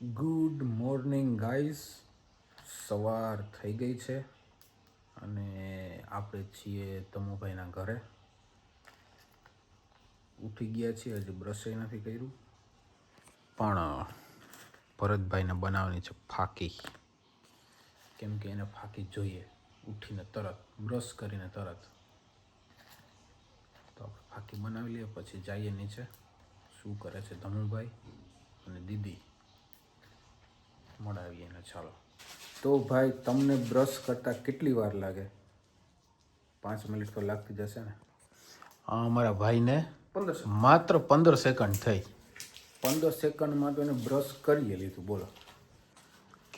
Good morning guys. સવાર થઈ ગઈ છે અને આપણે છીએ તમુભાઈના ઘરે. ઉઠી ગયા છીએ, હજી બ્રશે નથી કર્યું, પણ ભરતભાઈને બનાવવાની છે ફાકી, કેમ કે એને ફાકી જોઈએ ઉઠીને તરત, બ્રશ કરીને તરત. તો આપણે ફાકી બનાવી લઈએ, પછી જઈએ નીચે. શું કરે છે ધમુભાઈ અને દીદી મળાવીએ ને. ચાલો. તો ભાઈ, તમને બ્રશ કરતાં કેટલી વાર લાગે? 5 મિનિટ તો લાગતી જશે ને? અમારા ભાઈને માત્ર 15 સેકન્ડ થઈ. 15 સેકન્ડમાં તો એને બ્રશ કરી લીધું. બોલો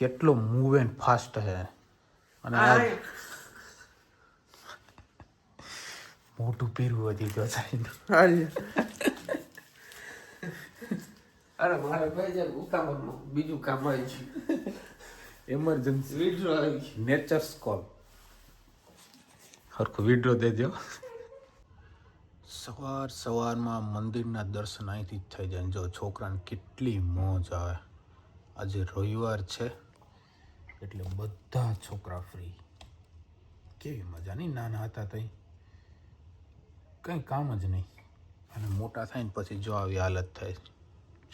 કેટલો મૂવ એન્ડ ફાસ્ટ છે. અને મોટું પીરવું વધી ગયો સાહેબ. અરે મારે ભાઈ છે ઉતાવળમાં બીજું કામ આવી ગયું. એમરજન્સી વિડ્રો આવી ગયું. Nature's call. હરખું વિડ્રો દેજો. સવારમાં મંદિરના દર્શન અહીંથી જ થઈ જાય. જો છોકરાને કેટલી મોજ આવે. આજે રવિવાર છે એટલે બધા છોકરા ફ્રી. કેવી મજા નહીં? નાના હતા તઈ કંઈ કામ જ નહીં, અને મોટા થાય ને પછી જો આવી હાલત થાય.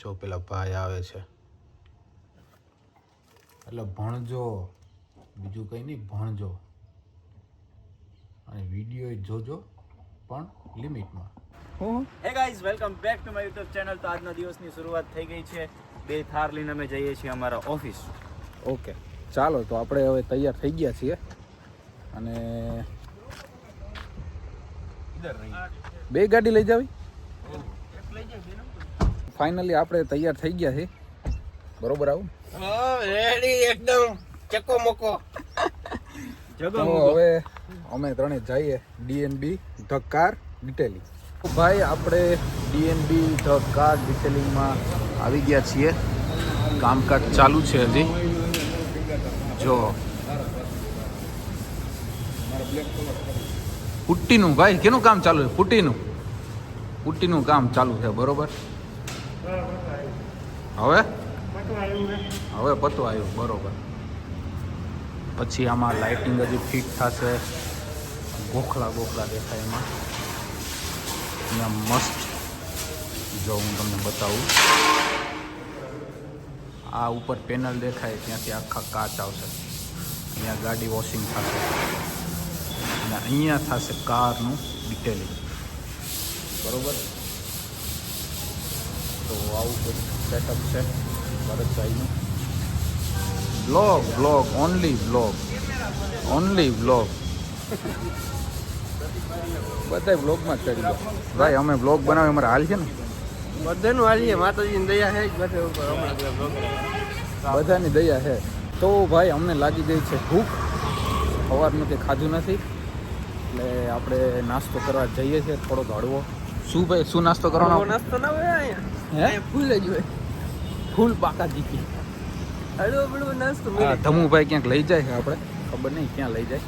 જો પેલા ભાઈ આવે છે, એટલે ભણજો, બીજું કંઈ નહીં, ભણજો અને વિડીયો જોજો, પણ લિમિટમાં. Hey guys, welcome back to my YouTube channel. તો આજના દિવસની શરૂઆત થઈ ગઈ છે. 2 થાર લઈને અમે જઈએ છીએ અમારા ઓફિસ. ઓકે, ચાલો. તો આપણે હવે તૈયાર થઈ ગયા છીએ અને બે ગાડી લઈ જાવી. ફાઇનલી આપણે તૈયાર થઈ ગયા છીએ. બરોબર આવું રેડી એકદમ ચકો મકો. તો હવે અમે ત્રણે જઈએ ડીએનબી ધ કાર ડિટેલિંગ. ભાઈ, આપણે ડીએનબી ધ કાર ડિટેલિંગમાં આવી ગયા છીએ. કામકાજ ચાલુ છે હજી. જો પુટ્ટીનું, ભાઈ કેનું કામ ચાલુ છે? પુટ્ટીનું કામ ચાલુ છે. બરોબર. હવે પતવા આવ્યું. બરોબર. પછી આમાં લાઇટિંગ હજી ફિટ થશે. ગોખલા દેખાય એમાં. અહીંયા મસ્ત. જો હું તમને બતાવું, આ ઉપર પેનલ દેખાય, ત્યાંથી આખા કાચ આવશે. અહીંયા ગાડી વોશિંગ થશે અને અહીંયા થશે કારનું ડિટેલિંગ. બરોબર. તો આવું બધું સેટઅપ છે ભરતભાઈનું. Blog only blog. બધા બ્લોગમાં જ ચડી ગયા ભાઈ. અમે બ્લોગ બનાવી, અમારે હાલ છે ને બધાનું હાલીએ. માતાજીની દયા છે જ બધે ઉપર. હમણાં બધાની દયા છે. તો ભાઈ, અમને લાગી ગઈ છે ભૂખ. સવારનું કંઈ ખાધું નથી, એટલે આપણે નાસ્તો કરવા જઈએ છીએ. થોડોક હળવો. શું ભાઈ, શું નાસ્તો કરવાનો? નાસ્તો ના હોય અહીંયા. હે, ફૂલ જ હોય. ફૂલ પાકા દીકી. હળવો બળવો નાસ્તો. હા, ધમુભાઈ ક્યાંક લઈ જાય છે, આપણે ખબર નહીં ક્યાં લઈ જાય.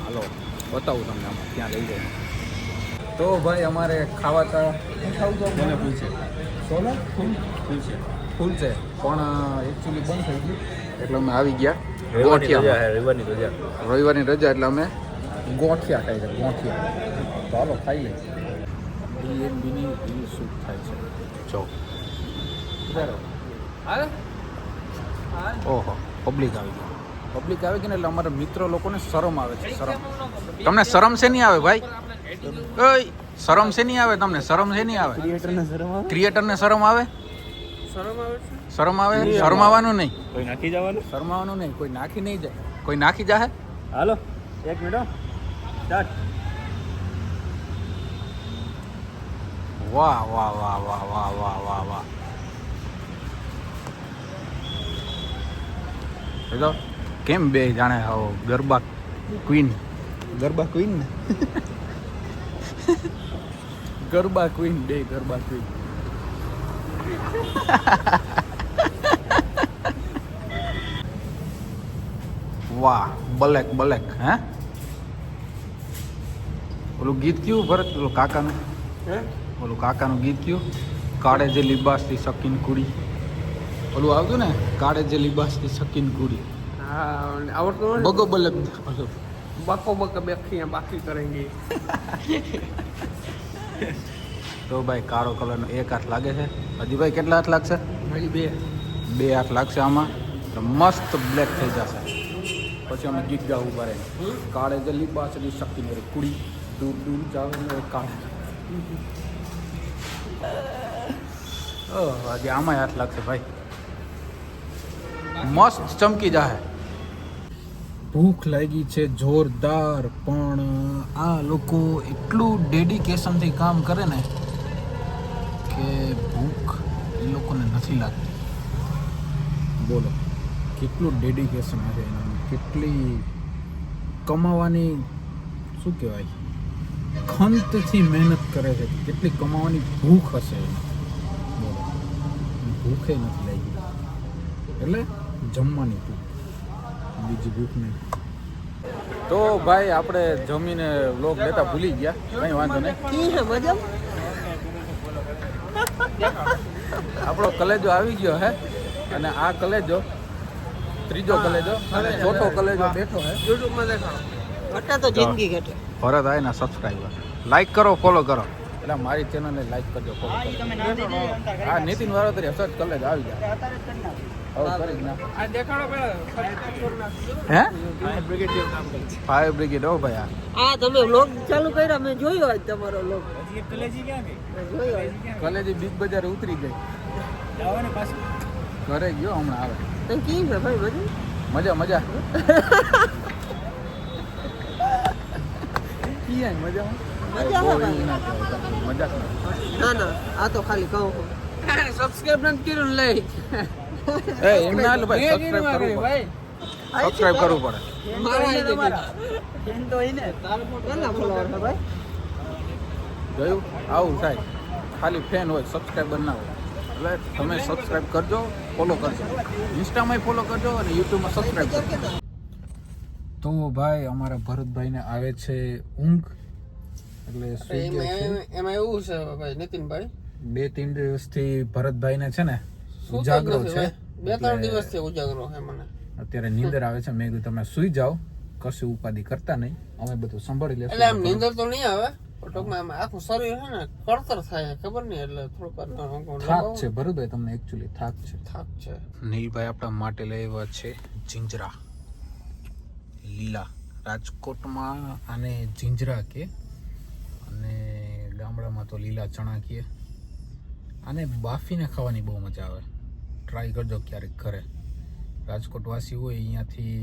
હાલો બતાવું તમને આમાં ક્યાં લઈ જાય. તો ભાઈ, અમારે ખાવાતા મને પૂછે સોનો ફૂલ છે, પણ એકચ્યુઅલી બંધ થઈ ગયું એટલે અમે આવી ગયા ગોઠિયા. રવિવારની રજા એટલે અમે ગોઠિયા ખાઈ છે. ગોઠિયા. તો હાલો ખાઈ લઈએ. ડીએનબીની રીલ શૂટ થાય છે. જો ઓહો, પબ્લિક આવી ગઈ. પબ્લિક આવી ગઈ ને એટલે અમારા મિત્રો લોકોને શરમ આવે છે. શરમ. તમને શરમ છે નહીં આવે ભાઈ? ઓય, શરમ છે નહીં આવે તમને? શરમ છે નહીં આવે? ક્રિએટરને શરમ આવે? શરમ આવે. શરમાવાનું નહીં. કોઈ નાખી જવાનું? શરમાવાનું નહીં. કોઈ નાખી નહીં જાય. કોઈ નાખી જાહે. હાલો 1 મિનિટ સ્ટાર્ટ. વાહ વાહ વાહ વાહ વાહ વાહ વાહ વાહ. તો કેમ બે જાણે આવો ગરબા ક્વીન ને ગરબા ક્વીન. બે ગરબા ક્વીન. વાહ, બ્લેક હે. ઓલું ગીત કયું ભરત? ઓલું કાકાનું ગીત કયું? કાળે જે લિબાસથી શકીન કુડી. ઓલું આવતું ને કાળે જે લિબાસથી સકીન કુડી હા આવડતું બગો બલક બકો બકો બેખી બાકી કરેંગે. તો ભાઈ કાળો કલરનો એક હાથ લાગે છે. હજી ભાઈ કેટલા હાથ લાગશે? ભાઈ 2 હાથ લાગશે આમાં તો મસ્ત બ્લેક થઈ જશે. પછી અમે ગીત ગાવું પડે કાળે જે લિબાસથી સકીન કુડી દૂર દૂર જાવ ને કાળે હજી આમાં હાથ લાગશે ભાઈ. મસ્ત ચમકી જાહે. ભૂખ લાગી છે જોરદાર, પણ આ લોકો એટલું ડેડિકેશનથી કામ કરે ને કે ભૂખ એ લોકોને નથી લાગતી. બોલો કેટલું ડેડિકેશન હશે એનામાં, કેટલી કમાવાની શું કહેવાય ખંતથી મહેનત કરે છે, કેટલી કમાવાની ભૂખ હશે એને. બોલો ભૂખે નથી લાગી એટલે જમવાની ભૂખ, બીજી ભૂખ નહીં. તો ભાઈ આપણે જમીને વ્લોગ લેતા ભૂલી ગયા, કંઈ વાંધો નહીં. આપણો કલેજો આવી ગયો હે અને આ કલેજો ત્રીજો કલેજો અને ચોથો કલેજો બેઠો હે યુટ્યુબમાં દેખાડો. ઘટા તો જિંદગી ઘટે. ભરત આય ના સબસ્ક્રાઈબર લાઈક કરો ફોલો કરો. એટલે મારી ચેનલને લાઈક કરજો ફોલો કરજો. હા નીતિન વાળો તરી સર્ચ કલેજ આવી જાય. હવે કરી જ ના આ દેખાડો પેલા હે ફાયર બ્રિગેડ હો ભાઈ. હા તમે વ્લોગ ચાલુ કર્યા મેં જોયો આજ તમારો વ્લોગ કલેજી બિગ બજાર ઉતરી ગઈ, ઘરે ગયો હમણાં આવે. તો કેમ છે ભાઈ બધું મજા મજા ક્યાં મજામાં મજા બહુ આવે એવું ના કહેવાય. મજાક ના. ના ના આ તો ખાલી કહું છું. સબસ્ક્રાઇબ નથી કર્યું ને લઈ એ એમ ના લે ભાઈ, સબસ્ક્રાઇબ કરવું પડે. સબસ્ક્રાઇબ કરવું પડે. મારા આઈ કેટલા ફોલોવર છે ભાઈ? જોયું આવું થાય, ખાલી ફેન હોય સબસ્ક્રાઈબર ના હોય. એટલે તમે સબસ્ક્રાઈબ કરજો, ફોલો કરજો, ઇન્સ્ટામાં ફોલો કરજો અને યુટ્યુબમાં સબસ્ક્રાઈબ કરજો. તો ભાઈ અમારા ભરતભાઈને આવે છે ઊંઘ, એટલે સૂઈ ગયા છે. એમાં એવું છે ભાઈ નીતિનભાઈ 2-3 દિવસથી ભરતભાઈને છે ને શું ઉજાગરો છે. 2-3 દિવસથી ઉજાગરો છે મને. અત્યારે નીંદર આવે છે. મેં કીધું તમે સૂઈ જાઓ, કશું ઉપાધિ કરતા નહીં, અમે બધું સંભાળી એટલે આમ લેશું. નીંદર તો નહીં આવે ટૂંકમાં આમ આખું શરીર છે ને કળતર થાય ખબર નહીં, એટલે થોડુંક થાક છે ભરતભાઈ, તમને એકચ્યુઅલી થાક છે. થાક છે. નીલભાઈ આપણા માટે લઈ આવ્યા છે જીંજરા લીલા. રાજકોટમાં આને જીંજરા કે, અને ગામડામાં તો લીલા ચણા કહે. આને બાફીને ખાવાની બહુ મજા આવે. ટ્રાય કરજો ક્યારેક ઘરે. રાજકોટવાસી હોય અહીંયાથી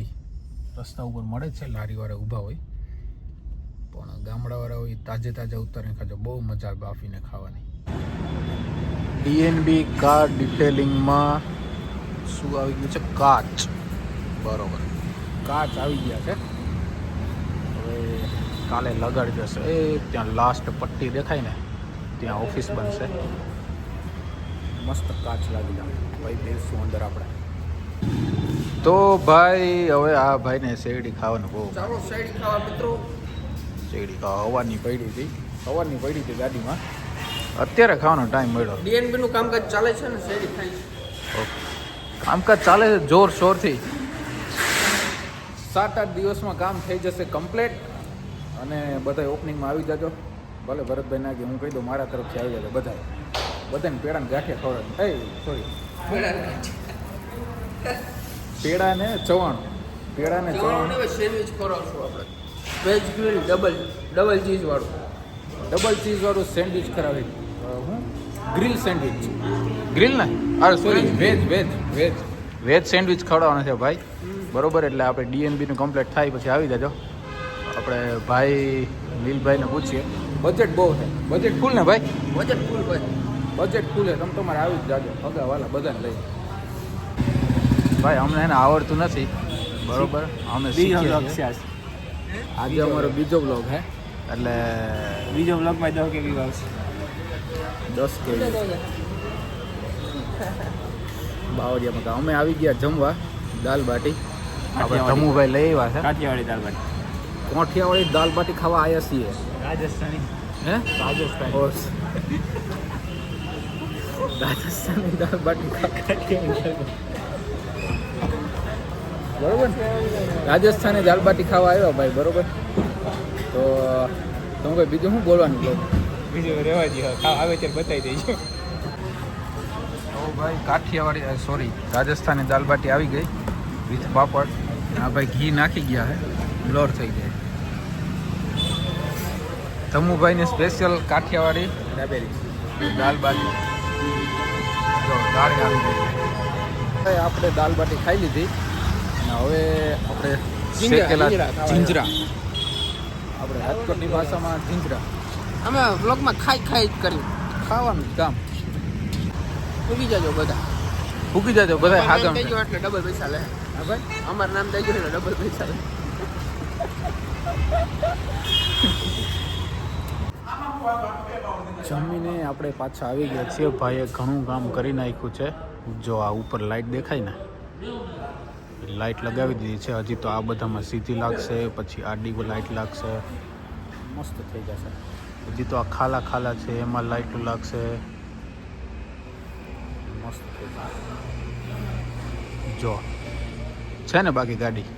રસ્તા ઉપર મળે છે, લારીવાળા ઊભા હોય, પણ ગામડાવાળા હોય તાજે ઉતારીને ખાજો, બહુ મજા આવે બાફીને ખાવાની. ડીએનબી કાર ડિટેલિંગમાં શું આવી ગયું છે? કાચ. બરોબર, કાચ આવી ગયા છે. હવે કાલે લગાડી જશે. એ ત્યાં લાસ્ટ પટ્ટી દેખાય ને ત્યાં ઓફિસ બનશે. મસ્ત કાચ લાગી જાય ભાઈ. બેસું અંદર આપણે. તો ભાઈ હવે આ ભાઈને શેરડી ખાવાનું બહુ. ચાલો શેરડી ખાવા મિત્રો. શેરડી ખાવા સવારની પડી હતી ગાડીમાં. અત્યારે ખાવાનો ટાઈમ મળ્યો. ડીએનબી નું કામકાજ ચાલે છે ને, શેરડી ખાઈ છે. કામકાજ ચાલે છે જોરશોરથી. 7-8 દિવસમાં કામ થઈ જશે કમ્પ્લીટ અને બધા ઓપનિંગમાં આવી જાજો. ભલે ભરતભાઈ ના કે હું કહી દઉં મારા તરફથી આવી જાજો. બધાને પેડાને ગાંઠિયા ખવડાવે. પેડાને ચવાણું. સેન્ડવિચ ખવડાવશું આપણે. વેજ ગ્રીલ ડબલ ચીઝ વાળું સેન્ડવિચ કરાવી. હું ગ્રીલ સેન્ડવિચ. ગ્રીલ ને અરે સોરી વેજ સેન્ડવિચ ખવડાવવાના છે ભાઈ. બરોબર, એટલે આપણે ડીએનબીનું કમ્પ્લીટ થાય પછી આવી જાજો. આપણે ભાઈ નીલભાઈને પૂછીએ. બજેટ બહુ છે. બજેટ ફૂલ ને ભાઈ? બજેટ ફૂલ ભાઈ. બજેટ ફૂલ છે. તમે તમારે આવી જ જાજો અગાવાલા બધાને લઈ. ભાઈ અમને એને આવડતું નથી બરોબર, અમે શીખીએ છીએ. આજે અમારો બીજો બ્લોગ હે, એટલે બીજો બ્લોગમાં 10 કેવી આવશે. 10 કેવી બાવળિયામાં. તો અમે આવી ગયા જમવા દાલ બાટી. આપણે ધમુભાઈ લઈ આવ્યા છે કાઠિયાવાડી દાળ બાટી. કોઠિયાવાડી દાલ બાટી ખાવા આવ્યા છીએ. રાજસ્થાની. હે રાજસ્થાની. રાજસ્થાની દાળ બાટી બરોબર ને? રાજસ્થાની દાળ બાટી ખાવા આવ્યા ભાઈ, બરોબર? તો તમે કોઈ બીજું શું બોલવાનું કહો? બીજું રહેવા દો, આવે ત્યારે બતાવી દઈશું. તો ભાઈ કાઠિયાવાડી સોરી રાજસ્થાની દાળ બાટી આવી ગઈ વિથ પાપડ. હા ભાઈ, ઘી નાખી ગયા હે, બ્લોર થઈ જાય. તમુભાઈને સ્પેશિયલ કાઠિયાવાડી દાબેલી દાલ બાટી. જો દાળ આવી ગઈ. હવે આપણે દાલ બાટી ખાઈ લીધી અને હવે આપણે શેકેલા જીંજરા, આપણે રાજકોટની ભાષામાં જીંજરા અમે વ્લોગમાં ખાઈ જ કર્યું. ખાવાનું જ કામ. ઉગી જાજો બધા. ભૂકી જાજો બધા નામ હાગમ. દઈ ગયો એટલે ડબલ પૈસા લે. હા ભાઈ, અમારું નામ દઈ ગયું એટલે ડબલ પૈસા લે. જમીને આપણે પાછા આવી ગયા છીએ. ભાઈએ ઘણું કામ કરી નાખ્યું છે. જો આ ઉપર લાઇટ દેખાય ને, લાઇટ લગાવી દીધી છે. હજી તો આ બધામાં સીધી લાગશે, પછી આડી લાઇટ લાગશે, મસ્ત થઈ જશે. હજી તો આ ખાલા ખાલા છે એમાં લાઇટ લાગશે, મસ્ત થઈ જશે. જો છે ને બાકી ગાડી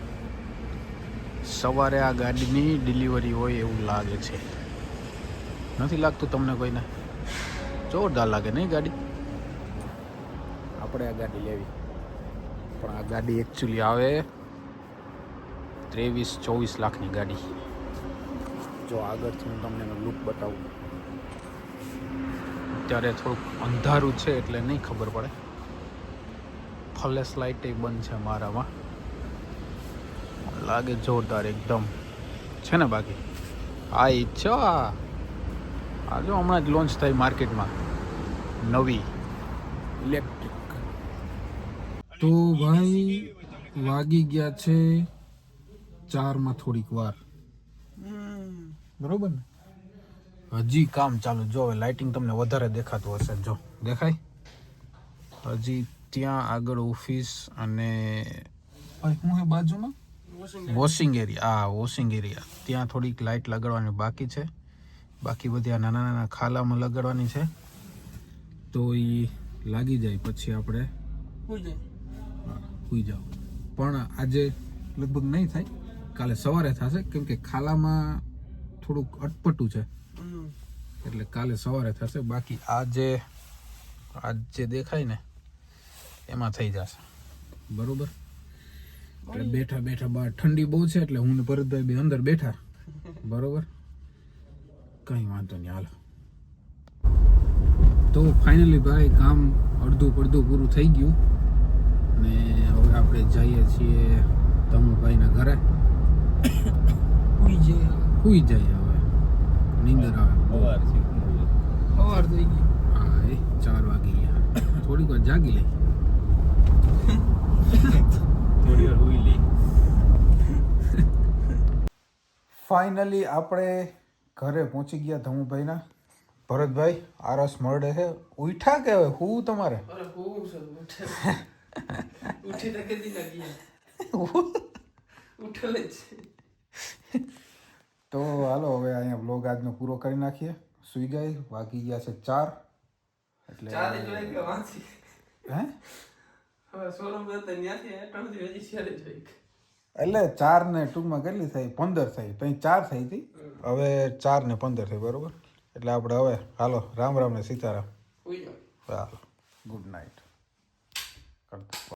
સવારે આ ગાડીની ડિલિવરી હોય એવું લાગે છે. નથી લાગતું તમને કોઈને? જોરદાર લાગે નહીં ગાડી? આપણે આ ગાડી લેવી, પણ આ ગાડી એકચ્યુઅલી આવે 23-24 લાખની ગાડી. જો આગળથી હું તમને એનો લુક બતાવું. અત્યારે થોડુંક અંધારું છે એટલે નહીં ખબર પડે. ફ્લેશ લાઇટ બંધ છે મારામાં. લાગે જોરદાર એકદમ છે ને. બાકી આ ઈચ્છા આ જો હમણાં જ લોન્ચ થઈ માર્કેટમાં નવી ઇલેક્ટ્રિક. તો ભાઈ વાગી ગયા છે 4 થોડીક વાર, બરોબર ને? હજી કામ ચાલુ. જો હવે લાઇટિંગ તમને વધારે દેખાતું હશે. જો દેખાય હજી ત્યાં આગળ ઓફિસ અને હું હે બાજુમાં વોશિંગ એરિયા. આ વોશિંગ એરિયા ત્યાં થોડીક લાઇટ લગાડવાની બાકી છે. બાકી બધી આ નાના નાના ખાલામાં લગાડવાની છે. તો એ લાગી જાય પછી આપણે સુઈ જાઓ. પણ આજે લગભગ નહીં થાય, કાલે સવારે થશે, કેમ કે ખાલામાં થોડુંક અટપટું છે એટલે કાલે સવારે થશે. બાકી આજ જે દેખાય ને એમાં થઈ જશે, બરોબર? એટલે બેઠા બેઠા બહાર ઠંડી બહુ છે એટલે હું ને ભરતભાઈ બે અંદર બેઠા, બરોબર? કંઈ વાંધો નહીં, હાલો. તો ફાઇનલી ભાઈ કામ અડધું પૂરું થઈ ગયું ને હવે આપણે જઈએ છીએ તમુભાઈના ઘરે. સુઈ જાય હવે, નીંદર આવે. સવાર થઈ ગઈ. હા, 4 વાગી ગયા. થોડીક વાર જાગી લઈ. થોડી વાર હુઈ લઈ. ફાઇનલી આપણે ઘરે પહોંચી ગયા ધમુભાઈના. ભરતભાઈ આરસ મળે છે. ઉઠા કે હવે હું તમારે ઉઠી તો કદી લાગી ઉઠેલ જ. તો હાલો હવે અહીંયા બ્લોગ આજનો પૂરો કરી નાખીએ. સુઈ ગઈ. વાગી ગયા છે 4 એટલે ચાલે જોઈ કે વાંચી હે હવે સોરમ તો ત્યાંથી અટણથી હજી ચાલે જોઈ. એટલે 4 ને ટૂંકમાં કેટલી થઈ? 15 થઈ. તો 4 થઈ હતી, હવે 4 ને 15 થઈ, બરોબર? એટલે આપણે હવે હાલો રામ રામ ને સીતારામ. હોઈ જાવ. હાલો, ગુડ નાઇટ કરતા.